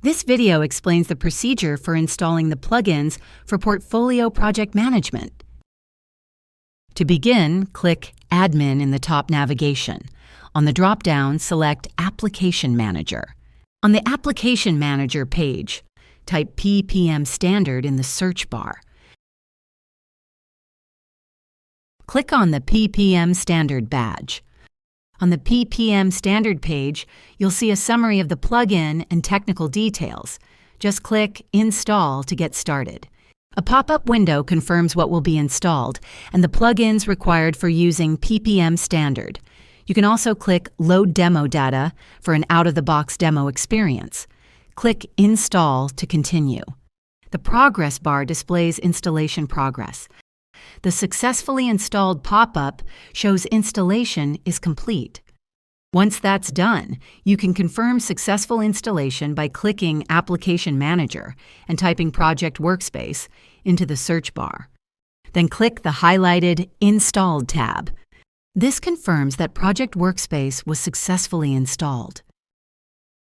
This video explains the procedure for installing the plugins for Portfolio Project Management. To begin, click Admin in the top navigation. On the drop-down, select Application Manager. On the Application Manager page, type PPM Standard in the search bar. Click on the PPM Standard badge. On the PPM Standard page, you'll see a summary of the plugin and technical details. Just click Install to get started. A pop-up window confirms what will be installed and the plugins required for using PPM Standard. You can also click Load Demo Data for an out-of-the-box demo experience. Click Install to continue. The progress bar displays installation progress. The successfully installed pop-up shows installation is complete. Once that's done, you can confirm successful installation by clicking Application Manager and typing Project Workspace into the search bar. Then click the highlighted Installed tab. This confirms that Project Workspace was successfully installed.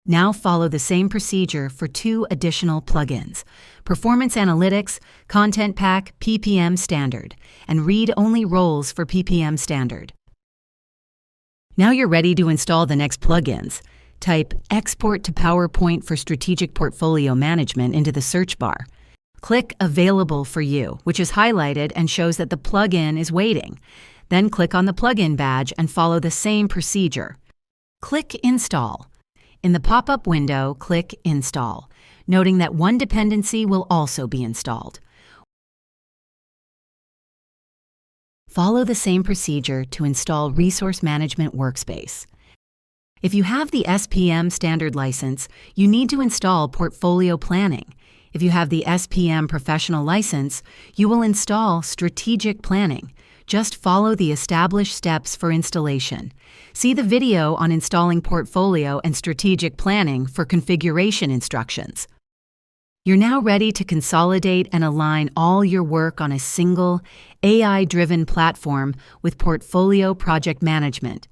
Now follow the same procedure for two additional plugins: Performance Analytics, Content Pack, PPM Standard, and Read-Only Roles for PPM Standard. Now you're ready to install the next plugins. Type Export to PowerPoint for Strategic Portfolio Management into the search bar. Click Available for You, which is highlighted and shows that the plugin is waiting. Then click on the plugin badge and follow the same procedure. Click Install. In the pop-up window, click Install, noting that one dependency will also be installed. Follow the same procedure to install Resource Management Workspace. If you have the SPM Standard license, you need to install Portfolio Planning. If you have the SPM Professional license, you will install Strategic Planning. Just follow the established steps for installation. See the video on installing Portfolio and Strategic Planning for configuration instructions. You're now ready to consolidate and align all your work on a single, AI-driven platform with Portfolio Project Management.